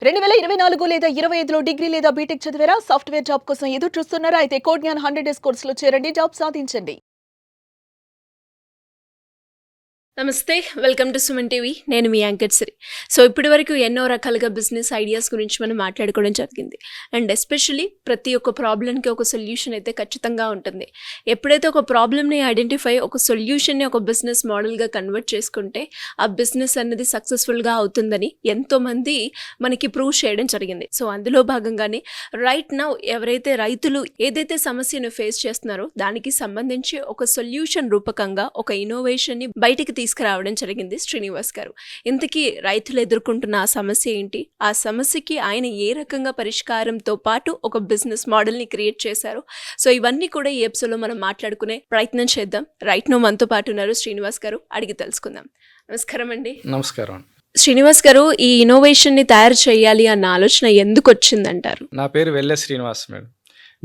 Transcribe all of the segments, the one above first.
2024 లేదా 25లో డిగ్రీ లేదా బీటెక్ చదివారా? సాఫ్ట్‌వేర్ జాబ్ కోసం ఎదురు చూస్తున్నారా? అయితే కోడ్ జ్ఞాన్ 100 డేస్ కోర్సులో చేరండి. జాబ్ సాధించండి. నమస్తే. Welcome to Suman TV. నేను మీ యాంకర్ సిరి. సో ఇప్పటివరకు ఎన్నో రకాలుగా బిజినెస్ ఐడియాస్ గురించి మనం మాట్లాడుకోవడం జరిగింది. అండ్ ఎస్పెషల్లీ ప్రతి ఒక్క ప్రాబ్లమ్‌కి ఒక సొల్యూషన్ అయితే ఖచ్చితంగా ఉంటుంది. ఎప్పుడైతే ఒక ప్రాబ్లమ్‌ని ఐడెంటిఫై ఒక సొల్యూషన్‌ని ఒక బిజినెస్ మోడల్‌గా కన్వర్ట్ చేసుకుంటే ఆ బిజినెస్ అనేది సక్సెస్‌ఫుల్‌గా అవుతుందని ఎంతోమంది మనకి ప్రూవ్ చేయడం జరిగింది. సో అందులో భాగంగానే రైట్ నౌ ఎవరైతే రైతులు ఏదైతే సమస్యను ఫేస్ చేస్తున్నారో దానికి సంబంధించి ఒక సొల్యూషన్ రూపకంగా ఒక ఇన్నోవేషన్ని బయటికి తీసుకురావడం జరిగింది శ్రీనివాస్ గారు. ఇంతకీ రైతులు ఎదుర్కొంటున్న ఆ సమస్య ఏంటి? ఆ సమస్యకి ఆయన ఏ రకంగా పరిష్కారంతో పాటు ఒక బిజినెస్ మోడల్ని క్రియేట్ చేశారు? సో ఇవన్నీ కూడా ఈ ఎపిసోడ్లో మనం మాట్లాడుకునే ప్రయత్నం చేద్దాం. రైట్ నో మనతో పాటు ఉన్నారు శ్రీనివాస్ గారు. అడిగి తెలుసుకుందాం. నమస్కారం అండి. నమస్కారం. శ్రీనివాస్ గారు, ఈ ఇన్నోవేషన్ని తయారు చేయాలి అన్న ఆలోచన ఎందుకు వచ్చిందంటారు? నా పేరు వెల్లె శ్రీనివాస్ మేడం.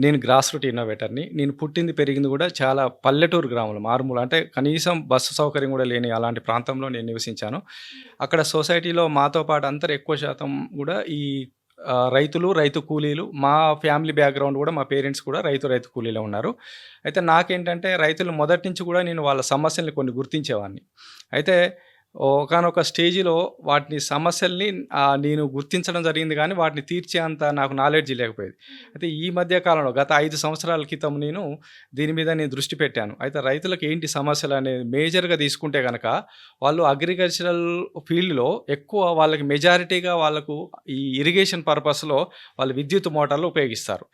నేను గ్రాస్ రూట్ ఇన్నోవేటర్ని. నేను పుట్టింది పెరిగింది కూడా చాలా పల్లెటూరు గ్రామంలో, మారుమూల, అంటే కనీసం బస్సు సౌకర్యం కూడా లేని అలాంటి ప్రాంతంలో నేను నివసించాను. అక్కడ సొసైటీలో మాతో పాటు అందరు ఎక్కువ శాతం కూడా ఈ రైతులు, రైతు కూలీలు. మా ఫ్యామిలీ బ్యాక్గ్రౌండ్ కూడా మా పేరెంట్స్ కూడా రైతు కూలీలో ఉన్నారు. అయితే నాకేంటంటే రైతులు మొదటి నుంచి కూడా నేను వాళ్ళ సమస్యల్ని కొన్ని గుర్తించేవాడిని. అయితే ఒకానొక స్టేజిలో వాటిని సమస్యల్ని నేను గుర్తించడం జరిగింది, కానీ వాటిని తీర్చే అంత నాకు నాలెడ్జ్ లేకపోయేది. అయితే ఈ మధ్య కాలంలో గత 5 సంవత్సరాల క్రితం నేను దీని మీద దృష్టి పెట్టాను. అయితే రైతులకు ఏంటి సమస్యలు అనేది మేజర్గా తీసుకుంటే కనుక వాళ్ళు అగ్రికల్చరల్ ఫీల్డ్లో ఎక్కువ వాళ్ళకి మెజారిటీగా వాళ్ళకు ఈ ఇరిగేషన్ పర్పస్లో వాళ్ళు విద్యుత్ మోటార్లు ఉపయోగిస్తారు.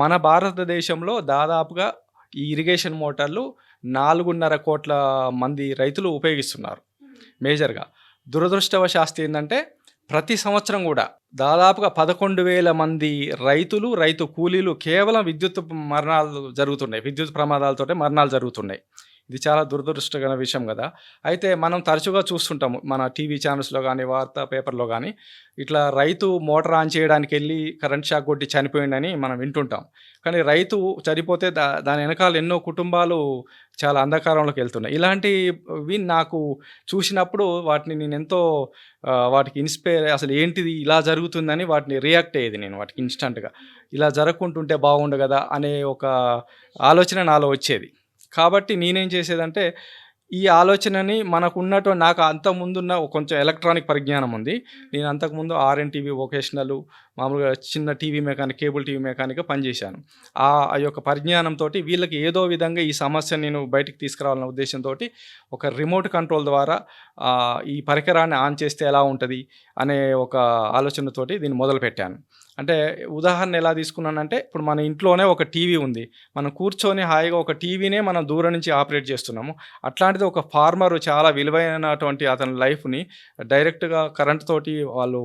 మన భారతదేశంలో దాదాపుగా ఈ ఇరిగేషన్ మోటార్లు 4.5 కోట్ల మంది రైతులు ఉపయోగిస్తున్నారు మేజర్గా. దురదృష్టవశాస్తు ఏంటంటే ప్రతి సంవత్సరం కూడా దాదాపుగా 11,000 మంది రైతులు, రైతు కూలీలు కేవలం విద్యుత్ ప్రమాదాలతోటే మరణాలు జరుగుతున్నాయి. ఇది చాలా దురదృష్టకర విషయం కదా. అయితే మనం తరచుగా చూస్తుంటాము మన టీవీ ఛానల్స్లో కానీ, వార్తా పేపర్లో కానీ, ఇట్లా రైతు మోటార్ ఆన్ చేయడానికి వెళ్ళి కరెంట్ షాక్ కొట్టి చనిపోయిందని మనం వింటుంటాం. కానీ రైతు చనిపోతే దాని వెనకాల ఎన్నో కుటుంబాలు చాలా అంధకారంలోకి వెళ్తున్నాయి. ఇలాంటివి నాకు చూసినప్పుడు వాటిని నేను ఎంతో వాటికి ఇన్స్పైర్, అసలు ఏంటిది ఇలా జరుగుతుందని వాటిని రియాక్ట్ అయ్యేది నేను వాటికి ఇన్స్టంట్గా. ఇలా జరగకుంటుంటే బాగుండు కదా అనే ఒక ఆలోచన నాలో వచ్చేది. కాబట్టి నేనేం చేసేదంటే ఈ ఆలోచనని నాకు అంతకుముందున్న కొంచెం ఎలక్ట్రానిక్ పరిజ్ఞానం ఉంది. నేను అంతకుముందు ఆర్ఎన్టీవీ వొకేషనల్ మామూలుగా చిన్న టీవీ మెకానిక్, కేబుల్ టీవీ మెకానిక్గా పనిచేశాను. ఆ యొక్క పరిజ్ఞానంతో వీళ్ళకి ఏదో విధంగా ఈ సమస్యను నేను బయటికి తీసుకురావాలన్న ఉద్దేశంతో ఒక రిమోట్ కంట్రోల్ ద్వారా ఈ పరికరాన్ని ఆన్ చేస్తే ఎలా ఉంటుంది అనే ఒక ఆలోచనతోటి దీన్ని మొదలుపెట్టాను. అంటే ఉదాహరణ ఎలా తీసుకున్నానంటే, ఇప్పుడు మన ఇంట్లోనే ఒక టీవీ ఉంది. మనం కూర్చొని హాయిగా ఒక టీవీనే మనం దూరం నుంచి ఆపరేట్ చేస్తున్నాము. అట్లాంటిది ఒక ఫార్మరు చాలా విలువైనటువంటి అతని లైఫ్ని డైరెక్ట్గా కరెంట్ తోటి వాళ్ళు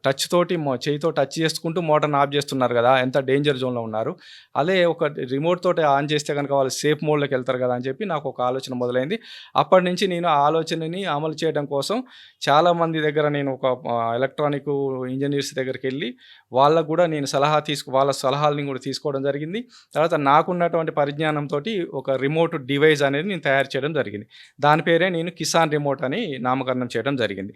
టచ్ తోటి చేయితో టచ్ చేసుకుంటూ మోటార్ని ఆఫ్ చేస్తున్నారు కదా, ఎంత డేంజర్ జోన్లో ఉన్నారు. అదే ఒక రిమోట్ తోటి ఆన్ చేస్తే కనుక వాళ్ళు సేఫ్ మోడ్లోకి వెళ్తారు కదా అని చెప్పి నాకు ఒక ఆలోచన మొదలైంది. అప్పటి నుంచి నేను ఆ ఆలోచనని అమలు చేయడం కోసం చాలామంది దగ్గర నేను ఒక ఎలక్ట్రానిక్ ఇంజనీర్స్ దగ్గరికి వెళ్ళి వాళ్ళకు కూడా నేను వాళ్ళ సలహాలని కూడా తీసుకోవడం జరిగింది. తర్వాత నాకున్నటువంటి పరిజ్ఞానంతో ఒక రిమోట్ డివైస్ అనేది నేను తయారు చేయడం జరిగింది. దాని పేరే నేను కిసాన్ రిమోట్ అని నామకరణం చేయడం జరిగింది.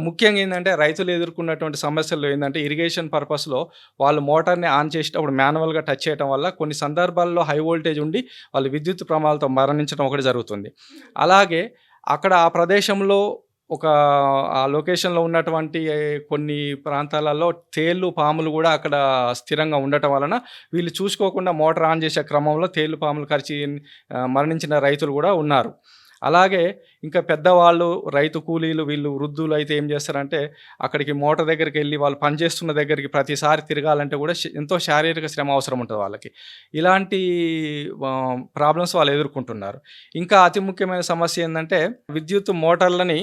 ముఖ్యంగా ఏంటంటే రైతులు ఎదుర్కొన్నటువంటి సమస్యలు ఏంటంటే, ఇరిగేషన్ పర్పస్లో వాళ్ళు మోటార్ని ఆన్ చేసేటప్పుడు మాన్యువల్గా టచ్ చేయడం వల్ల కొన్ని సందర్భాల్లో హై వోల్టేజ్ ఉండి వాళ్ళు విద్యుత్ ప్రమాదాలతో మరణించడం ఒకటి జరుగుతుంది. అలాగే అక్కడ ఆ ప్రదేశంలో ఆ లొకేషన్లో ఉన్నటువంటి కొన్ని ప్రాంతాలలో తేళ్ళు, పాములు కూడా అక్కడ స్థిరంగా ఉండటం వలన వీళ్ళు చూసుకోకుండా మోటార్ ఆన్ చేసే క్రమంలో తేళ్ళు, పాములు కరిచి మరణించిన రైతులు కూడా ఉన్నారు. అలాగే ఇంకా పెద్దవాళ్ళు, రైతు కూలీలు, వీళ్ళు వృద్ధులు అయితే ఏం చేస్తారంటే, అక్కడికి మోటార్ దగ్గరికి వెళ్ళి వాళ్ళు పనిచేస్తున్న దగ్గరికి ప్రతిసారి తిరగాలంటే కూడా ఎంతో శారీరక శ్రమ అవసరం ఉంటుంది వాళ్ళకి. ఇలాంటి ప్రాబ్లమ్స్ వాళ్ళు ఎదుర్కొంటున్నారు. ఇంకా అతి ముఖ్యమైన సమస్య ఏంటంటే, విద్యుత్ మోటార్లని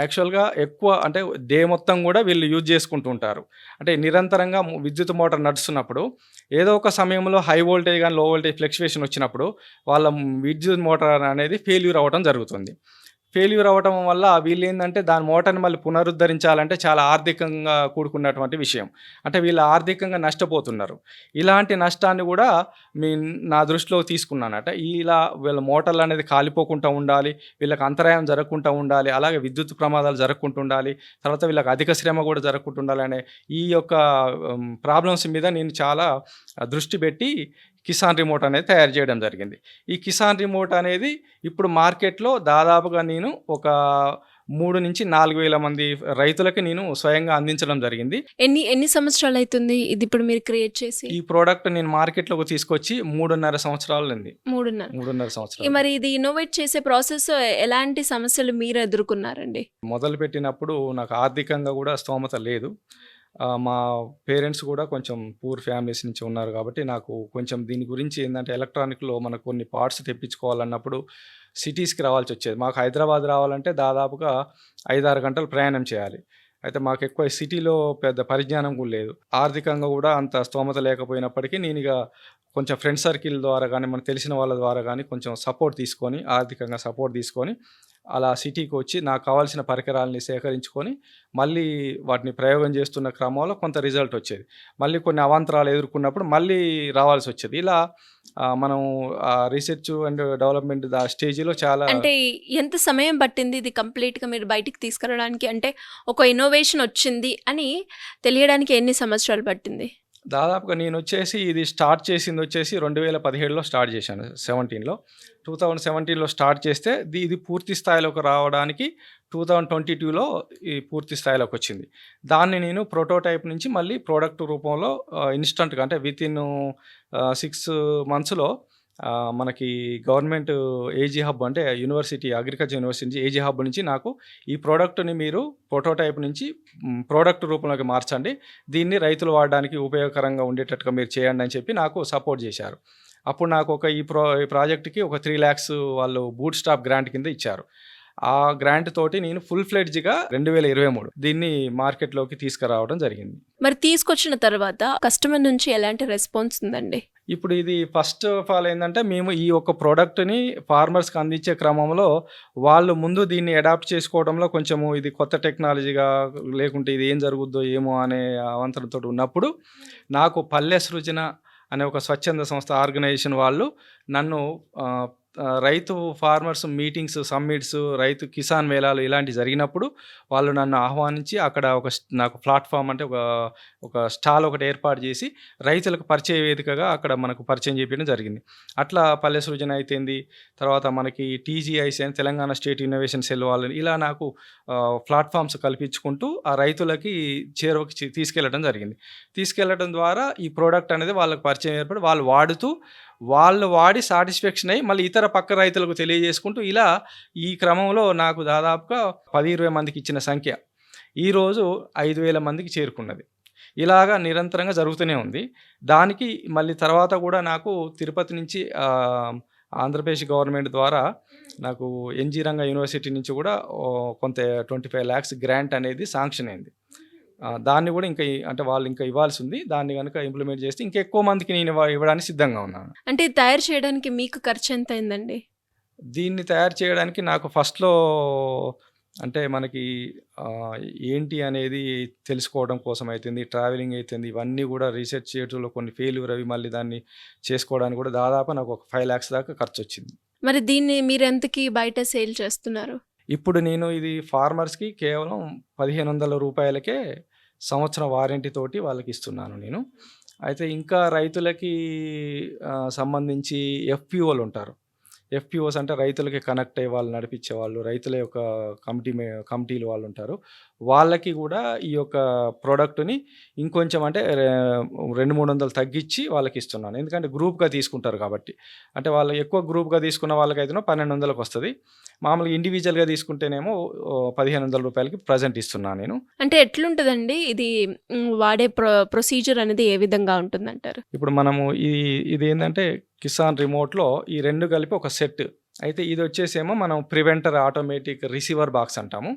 యాక్చువల్గా ఎక్కువ అంటే డే మొత్తం కూడా వీళ్ళు యూజ్ చేసుకుంటూ ఉంటారు. అంటే నిరంతరంగా విద్యుత్ మోటార్ నడుస్తున్నప్పుడు ఏదో ఒక సమయంలో హై వోల్టేజ్ కానీ లో వోల్టేజ్ ఫ్లక్చువేషన్ వచ్చినప్పుడు వాళ్ళ విద్యుత్ మోటార్ అనేది ఫెయిల్యూర్ అవ్వడం జరుగుతుంది. ఫెయిల్యూర్ అవ్వటం వల్ల వీళ్ళేందంటే దాని మోటార్‌ని మళ్ళీ పునరుద్ధరించాలంటే చాలా ఆర్థికంగా కూడుకున్నటువంటి విషయం. అంటే వీళ్ళు ఆర్థికంగా నష్టపోతున్నారు. ఇలాంటి నష్టాన్ని గూడా మీ నా దృష్టిలోకి తీసుకున్నానట. ఇలా వీళ్ళ మోటార్లనేది కాలిపోకుండా ఉండాలి. వీళ్ళకి అంతరాయం జరగకుండా ఉండాలి. అలాగే విద్యుత్ ప్రమాదాలు జరగకుండా ఉండాలి. తర్వాత వీళ్ళకి అధిక శ్రమ గూడా జరగకుండా ఉండాలనే ఈ యొక్క ప్రాబ్లమ్స్ మీద నేను చాలా దృష్టి పెట్టి కిసాన్ రిమోట్ అనేది తయారు చేయడం జరిగింది. ఈ కిసాన్ రిమోట్ అనేది ఇప్పుడు మార్కెట్‌లో దాదాపుగా నేను ఒక 3,000-4,000 మంది రైతులకి నేను స్వయంగా అందించడం జరిగింది. ఎన్ని సంవత్సరాలైతుంది ఇదిప్పుడు మీరు క్రియేట్ చేసి? ఈ ప్రొడక్ట్ నేను మార్కెట్‌లోకి తీసుకొచ్చి 3.5 సంవత్సరాలయింది. 3.5 3.5 సంవత్సరాలు. మరి ఇది ఇన్నోవేట్ చేసే ప్రాసెస్ ఎలాంటి సమస్యలు మీరు ఎదుర్కొన్నారండి? మొదలుపెట్టినప్పుడు నాకు ఆర్థికంగా గూడా స్తోమత లేదు. మా పేరెంట్స్ గూడా కొంచెం పూర్ ఫ్యామిలీస్ నుంచి ఉన్నారు గాబట్టి, నాకు కొంచెం దీని గురించి ఏందంటే ఎలక్ట్రానిక్‌లో మనకు కొన్ని పార్ట్స్ తెప్పించుకోవాలన్నప్పుడు సిటీస్‌కి రావాల్సొచ్చేది. మాకు హైదరాబాద్ రావాలంటే దాదాపుగా 5, 6 గంటలు ప్రయాణం చేయాలి. అయితే మాకెక్కువ సిటీలో పెద్ద పరిజ్ఞానం గూడా లేదు. ఆర్థికంగా గూడా అంత స్తోమత లేకపోయినప్పటికీ నేనిగ కొంచెం ఫ్రెండ్ సర్కిల్ ద్వారా గానీ, మనకు తెలిసిన వాళ్ళ ద్వారా గానీ కొంచెం సపోర్ట్ తీసుకొని, ఆర్థికంగా సపోర్ట్ తీసుకొని, అలా సిటీకి వచ్చి నాకు కావాల్సిన పరికరాలని సేకరించుకొని, మళ్ళీ వాటిని ప్రయోగం చేస్తున్న క్రమంలో కొంత రిజల్ట్ వచ్చేది. మళ్ళీ కొన్ని అవాంతరాలు ఎదుర్కొన్నప్పుడు మళ్ళీ రావాల్సొచ్చేది. ఇలా మనం రీసెర్చ్ అండ్ డెవలప్‌మెంట్ స్టేజ్‌లో చాలా అంటే ఎంత సమయం పట్టింది ఇది కంప్లీట్‌గా మీరు బయటికి తీసుకురావడానికి? అంటే ఒక ఇన్నోవేషన్ వచ్చింది అని తెలియడానికి ఎన్ని సంవత్సరాలు పట్టింది? దాదాపుగా నేనొచ్చేసి ఇది స్టార్ట్ చేసిందొచ్చేసి 2017లో స్టార్ట్ చేశాను. 2017లో స్టార్ట్ చేస్తే ఇది పూర్తి స్థాయిలోకి రావడానికి 2022లో ఈ పూర్తి స్థాయిలోకొచ్చింది. దాన్ని నేను ప్రోటోటైప్ నుంచి మళ్ళీ ప్రొడక్ట్ రూపంలో ఇన్‌స్టంట్‌గా అంటే వితిన్ 6 మంత్స్‌లో మనకి గవర్నమెంట్ ఏజీ హబ్ అంటే అగ్రికల్చర్ యూనివర్సిటీ ఏజీ హబ్ నుంచి నాకు ఈ ప్రోడక్ట్‌ని మీరు ప్రోటోటైప్ నుంచి ప్రోడక్ట్ రూపంలోకి మార్చండి. దీన్ని రైతులు వాడడానికి ఉపయోగకరంగా ఉండేటట్టుగా మీరు చేయండి అని చెప్పి నాకు సపోర్ట్ చేశారు. అప్పుడు నాకు ఈ ప్రాజెక్ట్‌కి ఒక 3 లాక్స్ వాళ్ళు బూట్ స్టాప్ గ్రాంట్ కింద ఇచ్చారు. ఆ గ్రాంట్ తోటి నేను ఫుల్ ఫ్లెడ్జ్‌గా 2023 దీన్ని మార్కెట్‌లోకి తీసుకురావడం జరిగింది. మరి తీసుకొచ్చిన తర్వాత కస్టమర్ నుంచి ఎలాంటి రెస్పాన్స్ ఉందండి? ఇప్పుడు ఇది ఫస్ట్ ఆఫ్ ఆల్ ఏందంటే, మేము ఈ యొక్క ప్రొడక్ట్‌ని ఫార్మర్స్‌కి అందించే క్రమంలో, వాళ్ళు ముందు దీన్ని అడాప్ట్ చేసుకోవడంలో కొంచెము ఇది కొత్త టెక్నాలజీగా లేకుంటే ఇది ఏం జరుగుద్దో ఏమో అనే అవాంతరంతోటి ఉన్నప్పుడు, నాకు పల్లె సృజన అనే ఒక స్వచ్ఛంద సంస్థ ఆర్గనైజేషన్ వాళ్ళు నన్ను రైతు ఫార్మర్స్ మీటింగ్స్, సమ్మిట్స్, రైతు కిసాన్ మేళాలు ఇలాంటివి జరిగినప్పుడు వాళ్ళు నన్ను ఆహ్వానించి అక్కడ నాకు ప్లాట్‌ఫార్మ్ అంటే ఒక స్టాల్ ఒకటి ఏర్పాటు చేసి రైతులకు పరిచయ వేదికగా అక్కడ మనకు పరిచయం చేపియడం జరిగింది. అట్లా పల్లె సృజన అయితేంది, తర్వాత మనకి టీజీఐసీ అని తెలంగాణ స్టేట్ ఇన్నోవేషన్ సెల్ వాళ్ళు ఇలా నాకు ప్లాట్‌ఫార్మ్స్ కల్పించుకుంటూ ఆ రైతులకి చేరువకి తీసుకెళ్ళడం జరిగింది. తీసుకెళ్ళడం ద్వారా ఈ ప్రోడక్ట్ అనేది వాళ్ళకి పరిచయం ఏర్పడి వాళ్ళు వాడి సాటిస్ఫాక్షన్ అయ్యి మళ్ళీ ఇతర పక్క రైతులకు తెలియజేసుకుంటూ ఇలా ఈ క్రమంలో నాకు దాదాపుగా 10, 20 మందికి ఇచ్చిన సంఖ్య ఈరోజు 5,000 మందికి చేరుకున్నది. ఇలాగా నిరంతరంగా జరుగుతూనే ఉంది. దానికి మళ్ళీ తర్వాత కూడా నాకు తిరుపతి నుంచి ఆంధ్రప్రదేశ్ గవర్నమెంట్ ద్వారా నాకు ఎన్‌జీ రంగా యూనివర్సిటీ నుంచి కూడా కొంత 25 లాక్స్ గ్రాంట్ అనేది శాంక్షన్ అయింది. దాన్ని కూడా అంటే వాళ్ళు ఇంకా ఇవ్వాల్సి ఉంది. దాన్ని గనుక ఇంప్లిమెంట్ చేస్తే ఇంకా ఎక్కువ మందికి నేను ఇవ్వడానికి సిద్ధంగా ఉన్నాను. అంటే తయారు చేయడానికి మీకు ఖర్చు ఎంత అయిందండి? దీన్ని తయారు చేయడానికి నాకు ఫస్ట్‌లో అంటే మనకి ఏంటి అనేది తెలుసుకోవడం కోసం అయితుంది, ట్రావెలింగ్ అయితుంది, ఇవన్నీ కూడా రీసెర్చ్ చేయడంలో కొన్ని ఫెయిల్యూర్ అవి మళ్ళీ దాన్ని చేసుకోవడానికి కూడా దాదాపు నాకు ఒక 5 లాక్స్ దాకా ఖర్చొచ్చింది. మరి దీన్ని మీరెంతకి బయట సేల్ చేస్తున్నారు? ఇప్పుడు నేను ఇది ఫార్మర్స్‌కి కేవలం రూ. 1,500కే సంవత్సరం వారంటీ తోటి వాళ్ళకి ఇస్తున్నాను నేను. అయితే ఇంకా రైతులకి సంబంధించి ఎఫ్‌పిఓలు ఉంటారు. ఎఫ్‌పిఓస్ అంటే రైతులకి కనెక్ట్ అయ్యి వాళ్ళు నడిపించేవాళ్ళు, రైతుల యొక్క కమిటీలు వాళ్ళు ఉంటారు. వాళ్ళకి కూడా ఈ యొక్క ప్రోడక్ట్‌ని ఇంకొంచెం అంటే 200, 300 తగ్గించి వాళ్ళకి ఇస్తున్నాను. ఎందుకంటే గ్రూప్‌గా తీసుకుంటారు కాబట్టి. అంటే వాళ్ళు ఎక్కువ గ్రూప్‌గా తీసుకున్న వాళ్ళకైతేనో 1,200కి వస్తది. మామూలుగా ఇండివిజువల్‌గా తీసుకుంటేనేమో రూ. 1,500కి ప్రెజెంట్ ఇస్తున్నాను నేను. అంటే ఎట్లుంటదండి ఇది? వాడే ప్రొసీజర్ అనేది ఏ విధంగా ఉంటుందంటారు? ఇప్పుడు మనము ఇదేందంటే కిసాన్ రిమోట్‌లో ఈ 2 కలిపి ఒక సెట్. అయితే ఇదొచ్చేసేమో మనం ప్రివెంటర్ ఆటోమేటిక్ రిసీవర్ బాక్స్ అంటాము.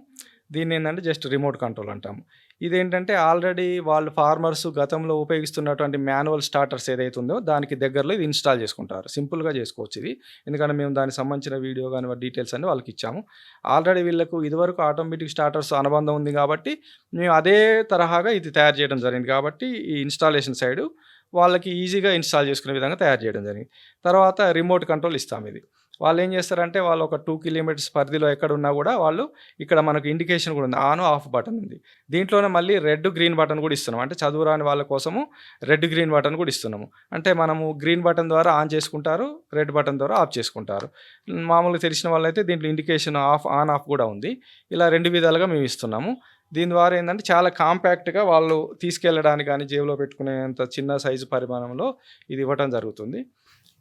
దీన్నేందంటే జస్ట్ రిమోట్ కంట్రోల్ అంటాము. ఇదేంటంటే ఆల్రెడీ వాళ్ళు ఫార్మర్స్ గతంలో ఉపయోగిస్తున్నటువంటి మాన్యువల్ స్టార్టర్స్ ఏదైతే ఉందో దానికి దగ్గరలో ఇది ఇన్స్టాల్ చేసుకుంటారు. సింపుల్‌గా చేసుకోవచ్చు ఇది. ఎందుకంటే మేము దానికి సంబంధించిన వీడియో గాని డీటెయిల్స్ అన్నీ వాళ్ళకి ఇచ్చాము. ఆల్రెడీ వీళ్ళకు ఇదివరకు ఆటోమేటిక్ స్టార్టర్స్ అనుబంధం ఉంది కాబట్టి మేము అదే తరహాగా ఇది తయారు చేయడం జరిగింది కాబట్టి ఈ ఇన్‌స్టాలేషన్ సైడు వాళ్ళకి ఈజీగా ఇన్‌స్టాల్ చేసుకునే విధంగా తయారు చేయడం జరిగింది. తర్వాత రిమోట్ కంట్రోల్ ఇస్తాం ఇది. వాళ్ళేం చేస్తారంటే వాళ్ళు ఒక 2 కిలోమీటర్స్ పరిధిలో ఎక్కడున్నా కూడా వాళ్ళు ఇక్కడ మనకు ఇండికేషన్ కూడా ఉంది. ఆన్, ఆఫ్ బటన్ ఉంది. దీంట్లోనే మళ్ళీ రెడ్, గ్రీన్ బటన్ కూడా ఇస్తున్నాం. అంటే చదువురాని వాళ్ళ కోసము రెడ్, గ్రీన్ బటన్ కూడా ఇస్తున్నాము. అంటే మనము గ్రీన్ బటన్ ద్వారా ఆన్ చేసుకుంటారు, రెడ్ బటన్ ద్వారా ఆఫ్ చేసుకుంటారు. మామూలుగా తెలిసిన వాళ్ళైతే దీంట్లో ఇండికేషన్ ఆన్, ఆఫ్ కూడా ఉంది. ఇలా 2 విధాలుగా మేము ఇస్తున్నాము. దీని ద్వారా ఏంటంటే చాలా కాంపాక్ట్‌గా వాళ్ళు తీసుకెళ్ళడానికి కానీ జేబులో పెట్టుకునేంత చిన్న సైజు పరిమాణంలో ఇది ఇవ్వటం జరుగుతుంది.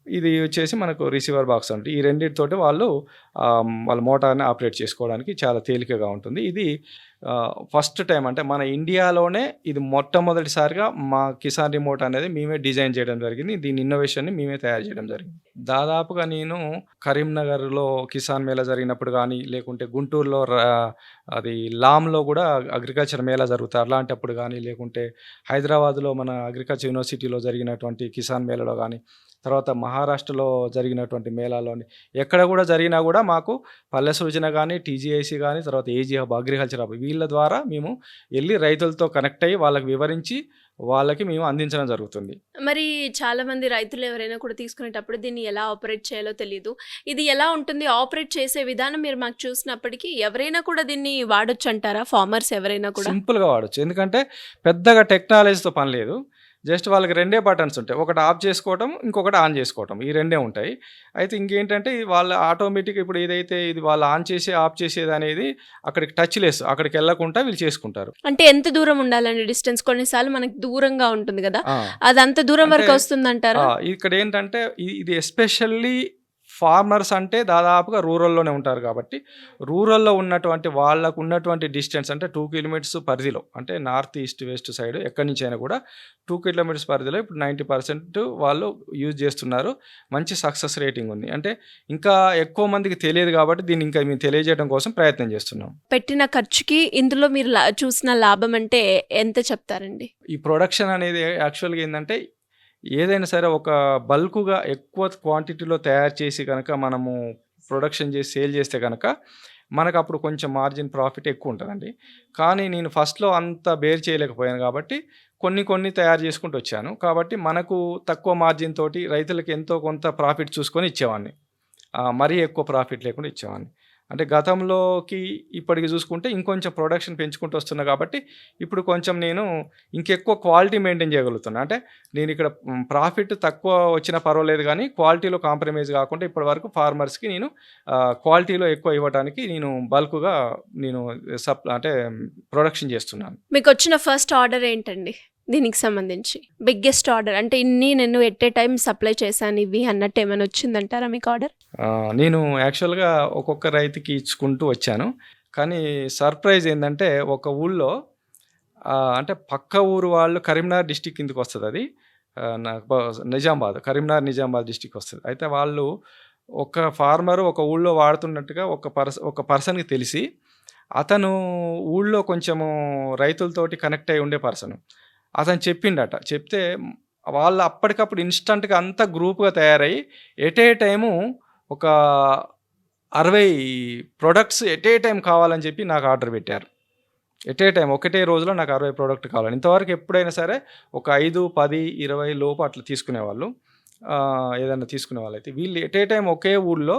ఇది వచ్చేసి మనకు రిసీవర్ బాక్స్ అంటే ఈ రెండిటితోటి వాళ్ళు వాళ్ళ మోటార్‌ని ఆపరేట్ చేసుకోవడానికి చాలా తేలికగా ఉంటుంది. ఇది ఫస్ట్ టైం అంటే మన ఇండియాలోనే ఇది మొట్టమొదటిసారిగా మా కిసాన్ రిమోట్ అనేది మేమే డిజైన్ చేయడం జరిగింది. దీని ఇన్నోవేషన్‌ని మేమే తయారు చేయడం జరిగింది. దాదాపుగా నేను కరీంనగర్‌లో కిసాన్ మేళా జరిగినప్పుడు కానీ, లేకుంటే గుంటూరులో అది లామ్‌లో కూడా అగ్రికల్చర్ మేళా జరుగుతాయి. అలాంటప్పుడు కానీ, లేకుంటే హైదరాబాద్‌లో మన అగ్రికల్చర్ యూనివర్సిటీలో జరిగినటువంటి కిసాన్ మేళాలో కానీ, తర్వాత మహారాష్ట్రలో జరిగినటువంటి మేళాలోని ఎక్కడ కూడా జరిగినా కూడా మాకు పల్లె సృజన కానీ, టీజీఐసీ కానీ, తర్వాత ఏజీ హబ్, అగ్రికల్చర్ హబ్ వీళ్ళ ద్వారా మేము వెళ్ళి రైతులతో కనెక్ట్ అయ్యి వాళ్ళకి వివరించి వాళ్ళకి మేము అందించడం జరుగుతుంది. మరి చాలామంది రైతులు ఎవరైనా కూడా తీసుకునేటప్పుడు దీన్ని ఎలా ఆపరేట్ చేయాలో తెలీదు. ఇది ఎలా ఉంటుంది? ఆపరేట్ చేసే విధానం మీరు మాకు చూసినప్పటికీ ఎవరైనా కూడా దీన్ని వాడొచ్చు అంటారా? ఫార్మర్స్ ఎవరైనా కూడా? సింపుల్‌గా వాడొచ్చు. ఎందుకంటే పెద్దగా టెక్నాలజీతో పని లేదు. జస్ట్ వాళ్ళకి 2 బటన్స్ ఉంటాయి. ఒకటి ఆఫ్ చేసుకోవటం, ఇంకొకటి ఆన్ చేసుకోవటం. ఈ 2 ఉంటాయి. అయితే ఇంకేంటంటే వాళ్ళు ఆటోమేటిక్‌గా ఇప్పుడు ఏదైతే ఇది వాళ్ళు ఆన్ చేసి, ఆఫ్ చేసేది అనేది అక్కడికి టచ్ లెస్ అక్కడికి వెళ్ళకుండా వీళ్ళు చేసుకుంటారు. అంటే ఎంత దూరం ఉండాలండి డిస్టెన్స్? కొన్నిసార్లు మనకి దూరంగా ఉంటుంది కదా! ఆ! అది అంత దూరం అంటే వరకు వస్తుందంటారా? ఇక్కడ ఏంటంటే ఇది ఎస్పెషల్లీ ఫార్మర్స్ అంటే దాదాపుగా రూరల్‌లోనే ఉంటారు కాబట్టి, రూరల్‌లో ఉన్నటువంటి వాళ్ళకు ఉన్నటువంటి డిస్టెన్స్ అంటే 2 కిలోమీటర్స్ పరిధిలో అంటే నార్త్, ఈస్ట్, వెస్ట్ సైడ్ ఎక్కడి నుంచైనా కూడా 2 కిలోమీటర్స్ పరిధిలో ఇప్పుడు 90% వాళ్ళు యూజ్ చేస్తున్నారు. మంచి సక్సెస్ రేటింగ్ ఉంది. అంటే ఇంకా ఎక్కువ మందికి తెలియదు కాబట్టి దీన్ని ఇంకా మేము తెలియజేయడం కోసం ప్రయత్నం చేస్తున్నాం. పెట్టిన ఖర్చుకి ఇందులో మీరు చూసిన లాభం అంటే ఎంత చెప్తారండి? ఈ ప్రొడక్షన్ అనేది యాక్చువల్‌గా ఏందంటే ఏదైనా సరే ఒక బల్క్‌గా ఎక్కువ క్వాంటిటీలో తయారు చేసి గనక మనము ప్రొడక్షన్ చేసి సేల్ చేస్తే గనక మనకప్పుడు కొంచెం మార్జిన్ ప్రాఫిట్ ఎక్కువ ఉంటదండి. కానీ నేను ఫస్ట్‌లో అంత బేర్ చేయలేకపోయాను కాబట్టి కొన్ని తయారు చేసుకుంటూ వచ్చాను. కాబట్టి మనకు తక్కువ మార్జిన్ తోటి రైతులకు ఎంతో కొంత ప్రాఫిట్ చూసుకొని ఇచ్చేవాడిని. మరీ ఎక్కువ ప్రాఫిట్ లేకుండా ఇచ్చేవాడిని. అంటే గతంలోకి ఇప్పటికి చూసుకుంటే ఇంకొంచెం ప్రొడక్షన్ పెంచుకుంటూ వస్తున్నా కాబట్టి ఇప్పుడు కొంచెం నేను ఇంకెక్కువ క్వాలిటీ మెయింటైన్ చేయగలుగుతున్నా. అంటే నేను ఇక్కడ ప్రాఫిట్ తక్కువ వచ్చినా పర్వాలేదు కానీ క్వాలిటీలో కాంప్రమైజ్ కాకుండా ఇప్పటివరకు ఫార్మర్స్‌కి నేను క్వాలిటీలో ఎక్కువ ఇవ్వడానికి నేను బల్క్‌గా నేను అంటే ప్రొడక్షన్ చేస్తున్నాను. మీకొచ్చిన ఫస్ట్ ఆర్డర్ ఏంటండి దీనికి సంబంధించి? బిగ్గెస్ట్ ఆర్డర్ అంటే నేను ఎట్ ఏ టైమ్ సప్లై చేశాను ఇవి అన్నట్టు ఏమైనా వచ్చిందంటారా మీకు ఆర్డర్? నేను యాక్చువల్‌గా ఒక్కొక్క రైతుకి ఇచ్చుకుంటూ వచ్చాను. కానీ సర్ప్రైజ్ ఏందంటే ఒక ఊళ్ళో అంటే పక్క ఊరు వాళ్ళు కరీంనగర్ డిస్ట్రిక్ట్ కిందకి వస్తదది. కరీంనగర్ నిజామాబాద్ డిస్ట్రిక్ట్ వస్తది. అయితే వాళ్ళు ఒక ఫార్మరు ఒక ఊళ్ళో వాడుతున్నట్టుగా ఒక పర్సన్‌కి తెలిసి అతను ఊళ్ళో కొంచెము రైతులతోటి కనెక్ట్ అయ్యి ఉండే పర్సను. అతను చెప్పిండట. చెప్తే వాళ్ళు అప్పటికప్పుడు ఇన్‌స్టంట్‌గా అంతా గ్రూప్‌గా తయారయ్యి ఎట్ ఏ టైము ఒక 60 ప్రొడక్ట్స్ ఎట్ ఏ టైమ్ కావాలని చెప్పి నాకు ఆర్డర్ పెట్టారు. ఎట్ ఏ టైమ్ ఒకటే రోజులో నాకు 60 ప్రొడక్ట్ కావాలి. ఇంతవరకు ఎప్పుడైనా సరే ఒక 5, 10, 20 లోపు అట్లా తీసుకునేవాళ్ళు. ఏదైనా తీసుకునే వాళ్ళైతే వీళ్ళు ఎట్ ఏ టైమ్ ఒకే ఊళ్ళో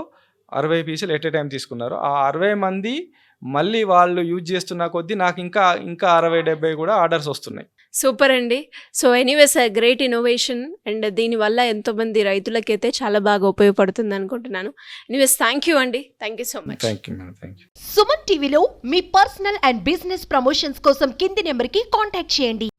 60 పీసులు ఎట్ ఏ టైమ్ తీసుకున్నారు. ఆ 60 మంది మళ్ళీ వాళ్ళు యూజ్ చేస్తున్న కొద్దీ నాకు ఇంకా 60, 70 కూడా ఆర్డర్స్ వస్తున్నాయి. సూపర్ అండి. So anyways great innovation and దీనివల్ల ఎంతోమంది రైతులకైతే చాలా బాగా ఉపయోగపడుతుంది అనుకుంటున్నాను. ఎనీవేస్ థ్యాంక్ యూ అండి. Thank you so much. Thank you madam. Thank you. Suman టీవీలో మీ పర్సనల్ అండ్ బిజినెస్ ప్రమోషన్స్ కోసం కింది నెంబర్కి కాంటాక్ట్ చేయండి.